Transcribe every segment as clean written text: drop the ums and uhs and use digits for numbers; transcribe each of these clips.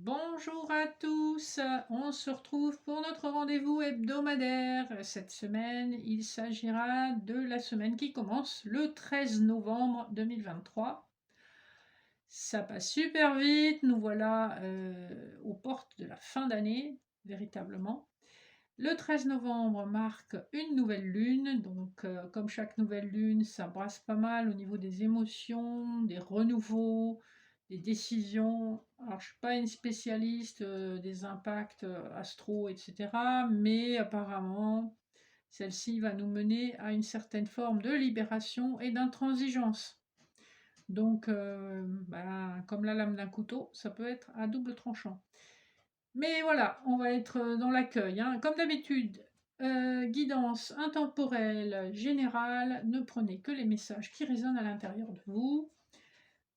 Bonjour à tous, on se retrouve pour notre rendez-vous hebdomadaire. Cette semaine, il s'agira de la semaine qui commence le 13 novembre 2023. Ça passe super vite, nous voilà aux portes de la fin d'année, véritablement. Le 13 novembre marque une nouvelle lune, donc comme chaque nouvelle lune, ça brasse pas mal au niveau des émotions, des renouveaux, des décisions. Alors je suis pas une spécialiste des impacts astro, etc. Mais apparemment, celle-ci va nous mener à une certaine forme de libération et d'intransigeance. Donc, comme la lame d'un couteau, ça peut être à double tranchant. Mais voilà, on va être dans l'accueil, hein. Comme d'habitude, guidance intemporelle générale, ne prenez que les messages qui résonnent à l'intérieur de vous.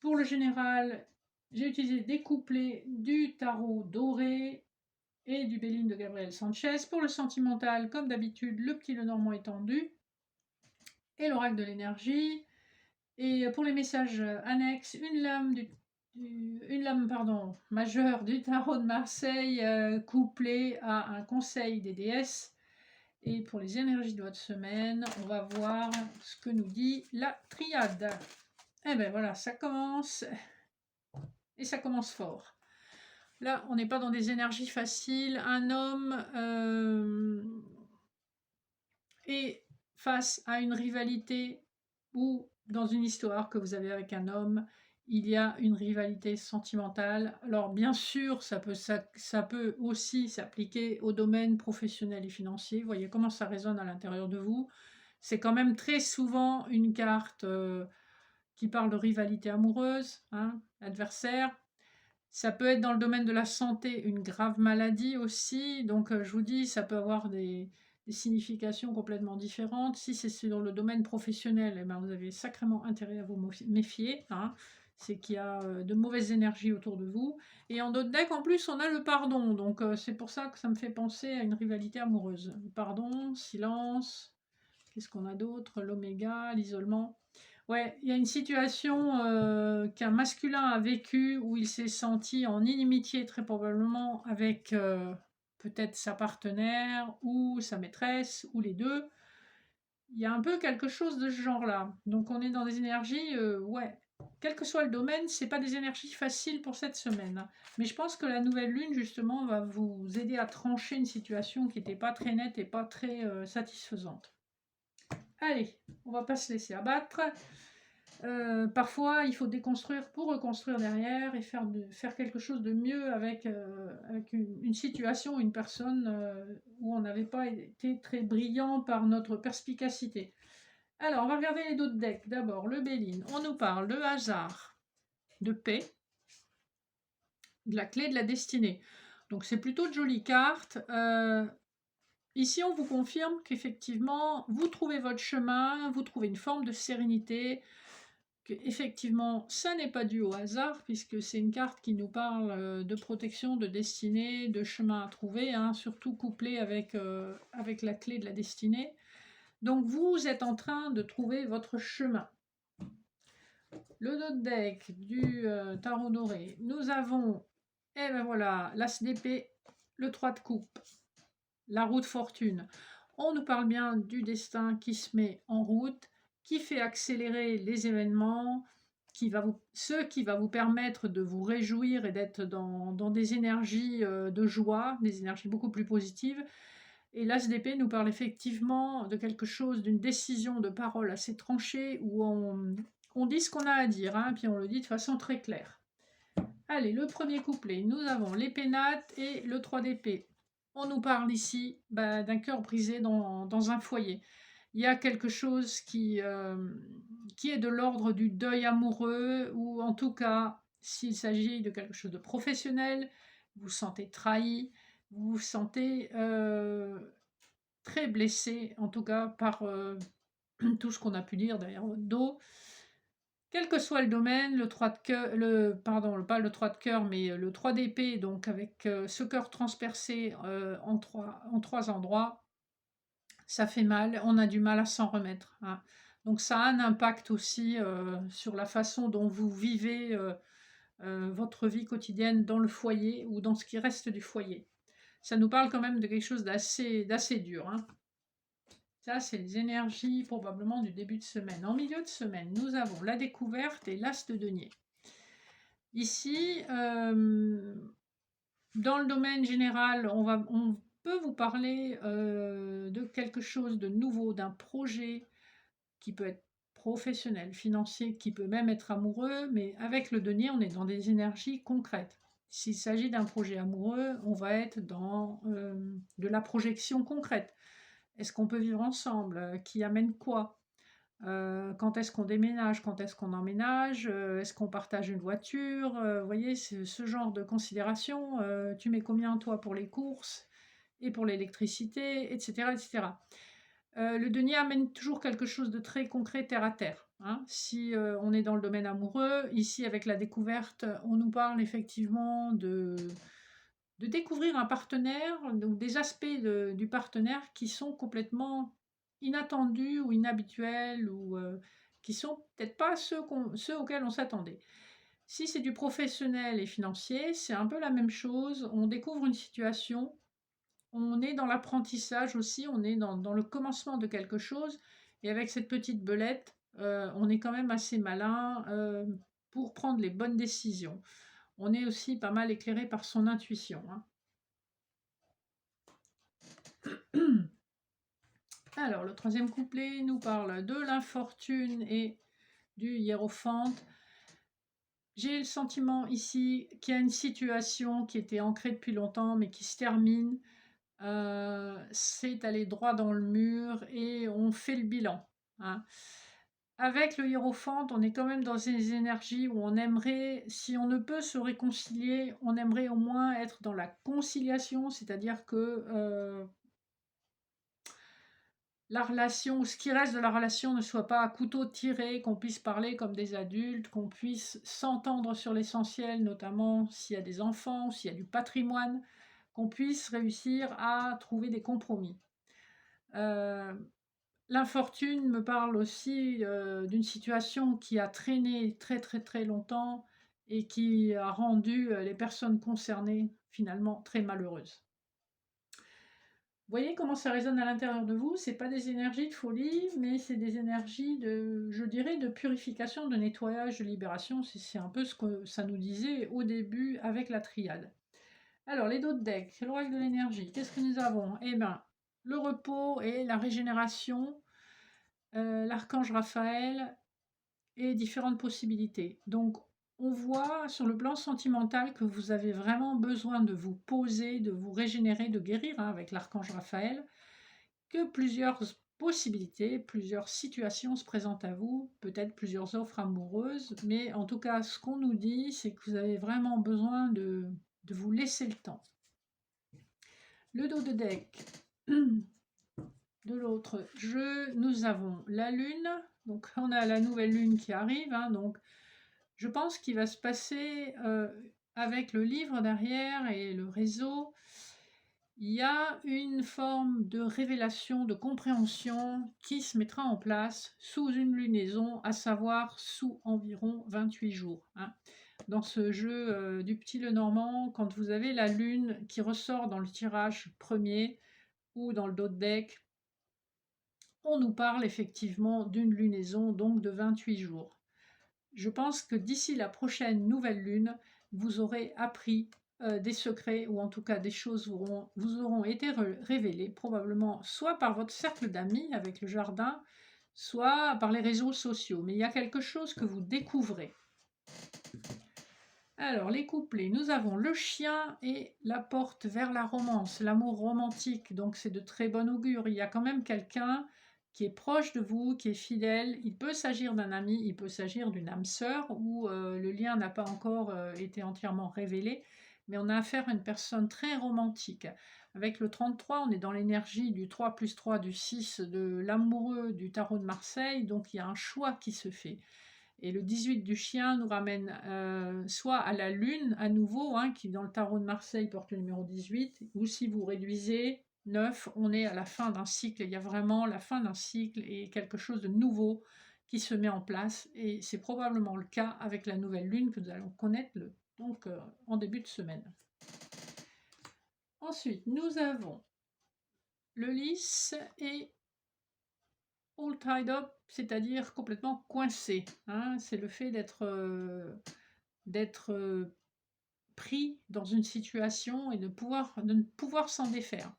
Pour le général, j'ai utilisé des couplets du tarot doré et du Béline de Gabriel Sanchez. Pour le sentimental, comme d'habitude, le petit Lenormand étendu et l'oracle de l'énergie. Et pour les messages annexes, une lame majeure du tarot de Marseille couplée à un conseil des déesses. Et pour les énergies de votre semaine, on va voir ce que nous dit la triade. Eh bien voilà, ça commence et ça commence fort. Là, on n'est pas dans des énergies faciles. Un homme est face à une rivalité ou dans une histoire que vous avez avec un homme, il y a une rivalité sentimentale. Alors bien sûr, ça peut aussi s'appliquer au domaine professionnel et financier. Vous voyez comment ça résonne à l'intérieur de vous. C'est quand même très souvent une carte qui parle de rivalité amoureuse, hein, adversaire. Ça peut être dans le domaine de la santé, une grave maladie aussi. Donc, je vous dis, ça peut avoir des significations complètement différentes. Si c'est dans le domaine professionnel, eh ben, vous avez sacrément intérêt à vous méfier, hein. C'est qu'il y a de mauvaises énergies autour de vous. Et en d'autres decks, en plus, on a le pardon. Donc, c'est pour ça que ça me fait penser à une rivalité amoureuse. Le pardon, silence. Qu'est-ce qu'on a d'autre? L'oméga, l'isolement. Ouais, il y a une situation qu'un masculin a vécue où il s'est senti en inimitié très probablement avec peut-être sa partenaire ou sa maîtresse ou les deux. Il y a un peu quelque chose de ce genre-là. Donc on est dans des énergies, ouais, quel que soit le domaine, c'est pas des énergies faciles pour cette semaine. Mais je pense que la nouvelle lune, justement, va vous aider à trancher une situation qui n'était pas très nette et pas très satisfaisante. Allez, on va pas se laisser abattre. Parfois, il faut déconstruire pour reconstruire derrière et faire quelque chose de mieux avec une situation, une personne où on n'avait pas été très brillant par notre perspicacité. Alors, on va regarder les autres decks. D'abord, le Béline. On nous parle de hasard, de paix, de la clé de la destinée. Donc, c'est plutôt de jolies cartes. Ici, on vous confirme qu'effectivement, vous trouvez votre chemin, vous trouvez une forme de sérénité, effectivement, ça n'est pas dû au hasard, puisque c'est une carte qui nous parle de protection, de destinée, de chemin à trouver, hein, surtout couplé avec la clé de la destinée. Donc vous êtes en train de trouver votre chemin. Le autre deck du tarot doré, nous avons, et ben voilà, l'as d'épée, le 3 de coupe, la roue de fortune. On nous parle bien du destin qui se met en route, qui fait accélérer les événements, ce qui va vous permettre de vous réjouir et d'être dans des énergies de joie, des énergies beaucoup plus positives. Et l'As d'épée nous parle effectivement de quelque chose, d'une décision de parole assez tranchée où on dit ce qu'on a à dire, hein, puis on le dit de façon très claire. Allez, le premier couplet, nous avons l'épée nate et le 3 d'épée. On nous parle ici d'un cœur brisé dans un foyer. Il y a quelque chose qui est de l'ordre du deuil amoureux, ou en tout cas, s'il s'agit de quelque chose de professionnel, vous vous sentez trahi, vous vous sentez très blessé, en tout cas par tout ce qu'on a pu dire derrière votre dos. Quel que soit le domaine, le 3 de cœur, pas le 3 de cœur, mais le 3 d'épée, donc avec ce cœur transpercé en trois endroits, ça fait mal, on a du mal à s'en remettre, hein. Donc ça a un impact aussi sur la façon dont vous vivez votre vie quotidienne dans le foyer ou dans ce qui reste du foyer. Ça nous parle quand même de quelque chose d'assez dur, hein. Ça, c'est les énergies probablement du début de semaine. En milieu de semaine, nous avons la découverte et l'as de denier. Ici, dans le domaine général, on peut vous parler de quelque chose de nouveau, d'un projet qui peut être professionnel, financier, qui peut même être amoureux, mais avec le denier, on est dans des énergies concrètes. S'il s'agit d'un projet amoureux, on va être dans de la projection concrète. Est-ce qu'on peut vivre ensemble? Qui amène quoi? Quand est-ce qu'on déménage? Quand est-ce qu'on emménage? Est-ce qu'on partage une voiture? Vous voyez, c'est ce genre de considération. Tu mets combien toi pour les courses et pour l'électricité, et cetera, et cetera. Le denier amène toujours quelque chose de très concret, terre à terre, hein. Si, on est dans le domaine amoureux, ici avec la découverte, on nous parle effectivement de découvrir un partenaire, donc des aspects du partenaire qui sont complètement inattendus ou inhabituels ou qui sont peut-être pas ceux auxquels on s'attendait. Si c'est du professionnel et financier, c'est un peu la même chose. On découvre une situation, on est dans l'apprentissage aussi, on est dans le commencement de quelque chose, et avec cette petite belette, on est quand même assez malin pour prendre les bonnes décisions. On est aussi pas mal éclairé par son intuition, hein. Alors, le troisième couplet nous parle de l'infortune et du hiérophante. J'ai le sentiment ici qu'il y a une situation qui était ancrée depuis longtemps, mais qui se termine. C'est aller droit dans le mur et on fait le bilan, hein. Avec le hiérophante, on est quand même dans des énergies où on aimerait, si on ne peut se réconcilier, on aimerait au moins être dans la conciliation, c'est-à-dire que la relation, ce qui reste de la relation ne soit pas à couteau tiré, qu'on puisse parler comme des adultes, qu'on puisse s'entendre sur l'essentiel, notamment s'il y a des enfants, s'il y a du patrimoine, qu'on puisse réussir à trouver des compromis. L'infortune me parle aussi d'une situation qui a traîné très très très longtemps et qui a rendu les personnes concernées finalement très malheureuses. Vous voyez comment ça résonne à l'intérieur de vous? C'est pas des énergies de folie, mais c'est des énergies de, je dirais, de purification, de nettoyage, de libération. C'est un peu ce que ça nous disait au début avec la triade. Alors, les d'autres decks, l'oracle de l'énergie, qu'est-ce que nous avons? Eh bien, le repos et la régénération, l'archange Raphaël et différentes possibilités. Donc, on voit sur le plan sentimental que vous avez vraiment besoin de vous poser, de vous régénérer, de guérir, hein, avec l'archange Raphaël, que plusieurs possibilités, plusieurs situations se présentent à vous, peut-être plusieurs offres amoureuses, mais en tout cas, ce qu'on nous dit, c'est que vous avez vraiment besoin de vous laisser le temps. Le dos de deck de l'autre jeu, nous avons la lune, donc on a la nouvelle lune qui arrive, hein, donc je pense qu'il va se passer avec le livre derrière et le réseau, il y a une forme de révélation, de compréhension qui se mettra en place sous une lunaison, à savoir sous environ 28 jours, hein. Dans ce jeu du petit Lenormand, quand vous avez la lune qui ressort dans le tirage premier ou dans le dos de deck, on nous parle effectivement d'une lunaison, donc de 28 jours. Je pense que d'ici la prochaine nouvelle lune, vous aurez appris des secrets, ou en tout cas des choses vous auront été révélées, probablement soit par votre cercle d'amis avec le jardin, soit par les réseaux sociaux. Mais il y a quelque chose que vous découvrez. Alors, les couplets, nous avons le chien et la porte vers la romance, l'amour romantique, donc c'est de très bon augure. Il y a quand même quelqu'un qui est proche de vous, qui est fidèle. Il peut s'agir d'un ami, il peut s'agir d'une âme sœur, où le lien n'a pas encore été entièrement révélé, mais on a affaire à une personne très romantique. Avec le 33, on est dans l'énergie du 3 plus 3, du 6, de l'amoureux du tarot de Marseille, donc il y a un choix qui se fait. Et le 18 du chien nous ramène soit à la lune à nouveau, hein, qui dans le tarot de Marseille porte le numéro 18, ou si vous réduisez 9, on est à la fin d'un cycle. Il y a vraiment la fin d'un cycle et quelque chose de nouveau qui se met en place et c'est probablement le cas avec la nouvelle lune que nous allons connaître donc en début de semaine. Ensuite, nous avons le lys et all tied up, c'est-à-dire complètement coincé. Hein. C'est le fait d'être pris dans une situation et de ne pouvoir s'en défaire.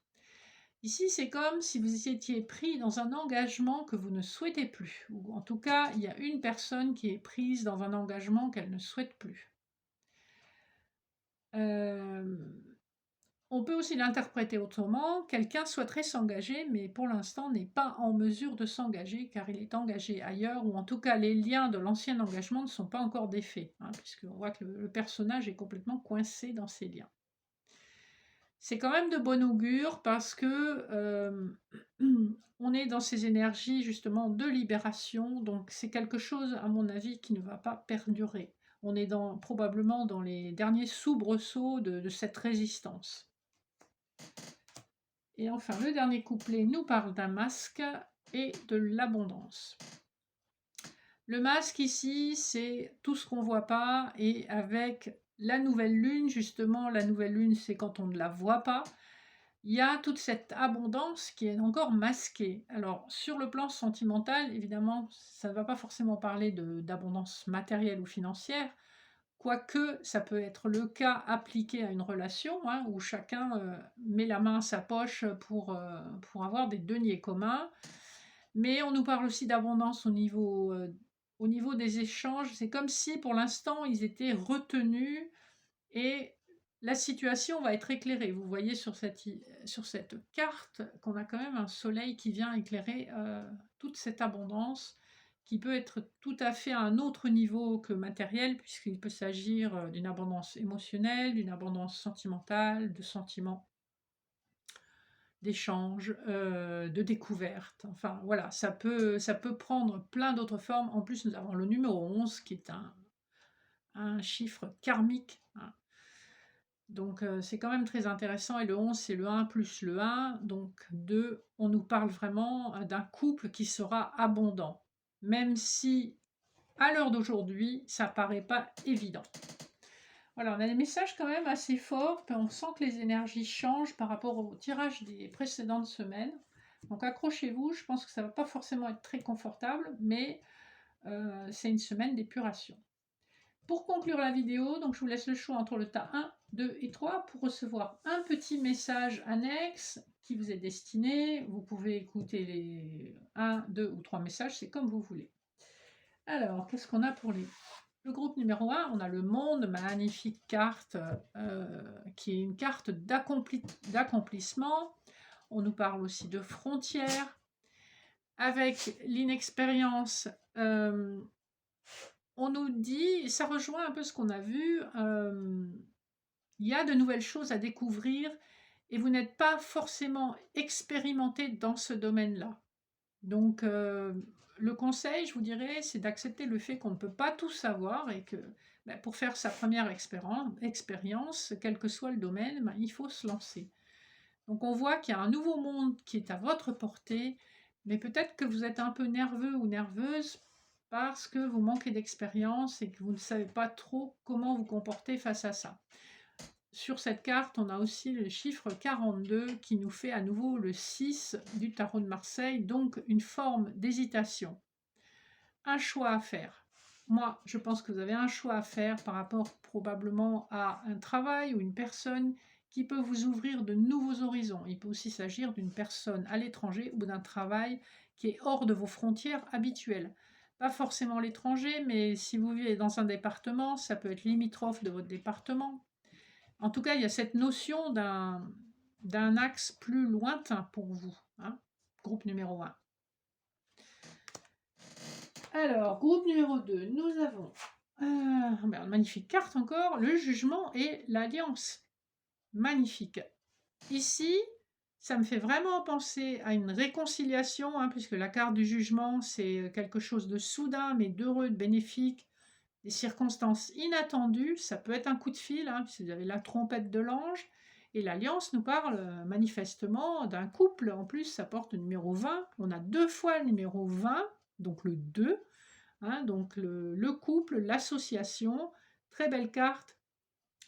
Ici, c'est comme si vous étiez pris dans un engagement que vous ne souhaitez plus. Ou en tout cas, il y a une personne qui est prise dans un engagement qu'elle ne souhaite plus. On peut aussi l'interpréter autrement. Quelqu'un souhaiterait s'engager, mais pour l'instant n'est pas en mesure de s'engager car il est engagé ailleurs, ou en tout cas les liens de l'ancien engagement ne sont pas encore défaits, hein, puisqu'on voit que le personnage est complètement coincé dans ses liens. C'est quand même de bon augure parce que on est dans ces énergies justement de libération, donc c'est quelque chose à mon avis qui ne va pas perdurer. On est probablement dans les derniers soubresauts de cette résistance. Et enfin, le dernier couplet nous parle d'un masque et de l'abondance. Le masque ici, c'est tout ce qu'on ne voit pas, et avec la nouvelle lune, justement, la nouvelle lune, c'est quand on ne la voit pas, il y a toute cette abondance qui est encore masquée. Alors, sur le plan sentimental, évidemment, ça ne va pas forcément parler d'abondance matérielle ou financière, quoique ça peut être le cas appliqué à une relation, hein, où chacun met la main à sa poche pour avoir des deniers communs. Mais on nous parle aussi d'abondance au niveau des échanges. C'est comme si pour l'instant ils étaient retenus et la situation va être éclairée. Vous voyez sur cette carte qu'on a quand même un soleil qui vient éclairer toute cette abondance, qui peut être tout à fait à un autre niveau que matériel, puisqu'il peut s'agir d'une abondance émotionnelle, d'une abondance sentimentale, de sentiments, d'échanges, de découvertes. Enfin voilà, ça peut prendre plein d'autres formes. En plus, nous avons le numéro 11 qui est un chiffre karmique, hein. Donc c'est quand même très intéressant, et le 11 c'est le 1 plus le 1, donc 2, on nous parle vraiment d'un couple qui sera abondant, même si à l'heure d'aujourd'hui ça paraît pas évident. Voilà, on a des messages quand même assez forts, puis on sent que les énergies changent par rapport au tirage des précédentes semaines. Donc accrochez-vous, je pense que ça ne va pas forcément être très confortable, mais c'est une semaine d'épuration. Pour conclure la vidéo, donc je vous laisse le choix entre le tas 1, 2 et 3 pour recevoir un petit message annexe qui vous est destiné. Vous pouvez écouter les 1, 2 ou 3 messages, c'est comme vous voulez. Alors, qu'est-ce qu'on a pour le groupe numéro 1? On a le monde, magnifique carte, qui est une carte d'accomplissement. On nous parle aussi de frontières. Avec l'inexpérience, on nous dit, ça rejoint un peu ce qu'on a vu, il y a de nouvelles choses à découvrir et vous n'êtes pas forcément expérimenté dans ce domaine-là. Donc, le conseil, je vous dirais, c'est d'accepter le fait qu'on ne peut pas tout savoir et que pour faire sa première expérience, quel que soit le domaine, il faut se lancer. Donc, on voit qu'il y a un nouveau monde qui est à votre portée, mais peut-être que vous êtes un peu nerveux ou nerveuse parce que vous manquez d'expérience et que vous ne savez pas trop comment vous comporter face à ça. Sur cette carte, on a aussi le chiffre 42 qui nous fait à nouveau le 6 du tarot de Marseille, donc une forme d'hésitation. Un choix à faire. Moi, je pense que vous avez un choix à faire par rapport probablement à un travail ou une personne qui peut vous ouvrir de nouveaux horizons. Il peut aussi s'agir d'une personne à l'étranger ou d'un travail qui est hors de vos frontières habituelles. Pas forcément l'étranger, mais si vous vivez dans un département, ça peut être limitrophe de votre département. En tout cas, il y a cette notion d'un axe plus lointain pour vous, hein, groupe numéro 1. Alors, groupe numéro 2, nous avons une magnifique carte encore, le jugement et l'alliance. Magnifique. Ici, ça me fait vraiment penser à une réconciliation, hein, puisque la carte du jugement, c'est quelque chose de soudain, mais d'heureux, de bénéfique, des circonstances inattendues. Ça peut être un coup de fil, hein, puisque vous avez la trompette de l'ange. Et l'alliance nous parle manifestement d'un couple. En plus, ça porte le numéro 20. On a 2 fois le numéro 20, donc le 2. hein, donc le couple, l'association, très belle carte.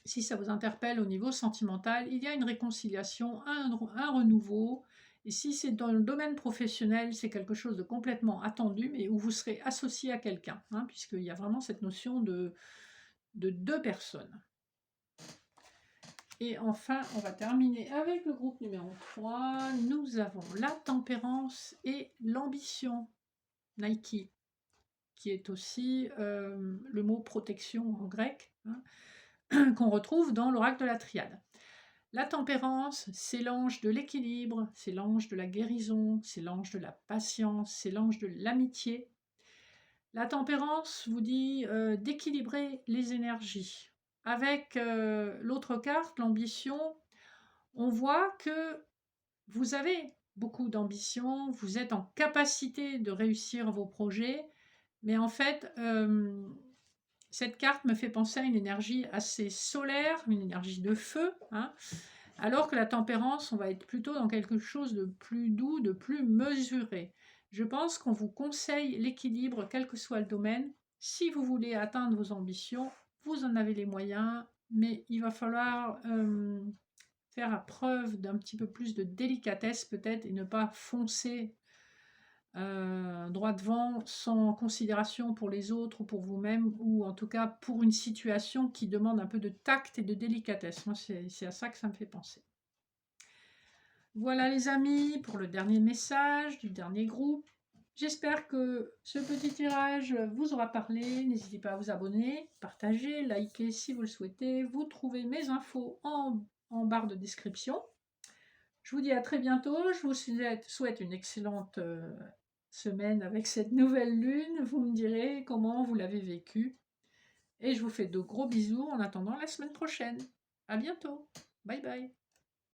Si ça vous interpelle au niveau sentimental, il y a une réconciliation, un renouveau. Et si c'est dans le domaine professionnel, c'est quelque chose de complètement attendu, mais où vous serez associé à quelqu'un, hein, puisqu'il y a vraiment cette notion de deux personnes. Et enfin, on va terminer avec le groupe numéro 3. Nous avons la tempérance et l'ambition. Nike, qui est aussi le mot protection en grec, hein, qu'on retrouve dans l'oracle de la triade. La tempérance, c'est l'ange de l'équilibre, c'est l'ange de la guérison, c'est l'ange de la patience, c'est l'ange de l'amitié. La tempérance vous dit d'équilibrer les énergies. Avec l'autre carte, l'ambition, on voit que vous avez beaucoup d'ambition, vous êtes en capacité de réussir vos projets, mais en fait, cette carte me fait penser à une énergie assez solaire, une énergie de feu, hein, alors que la tempérance, on va être plutôt dans quelque chose de plus doux, de plus mesuré. Je pense qu'on vous conseille l'équilibre, quel que soit le domaine. Si vous voulez atteindre vos ambitions, vous en avez les moyens, mais il va falloir faire preuve d'un petit peu plus de délicatesse peut-être et ne pas foncer droit devant sans considération pour les autres ou pour vous-même, ou en tout cas pour une situation qui demande un peu de tact et de délicatesse. Moi, c'est à ça que ça me fait penser. Voilà les amis pour le dernier message du dernier groupe. J'espère que ce petit tirage vous aura parlé. N'hésitez pas à vous abonner, partager, liker si vous le souhaitez. Vous trouvez mes infos en barre de description. Je vous dis à très bientôt. Je vous souhaite une excellente semaine avec cette nouvelle lune. Vous me direz comment vous l'avez vécue. Et je vous fais de gros bisous en attendant la semaine prochaine. À bientôt. Bye bye.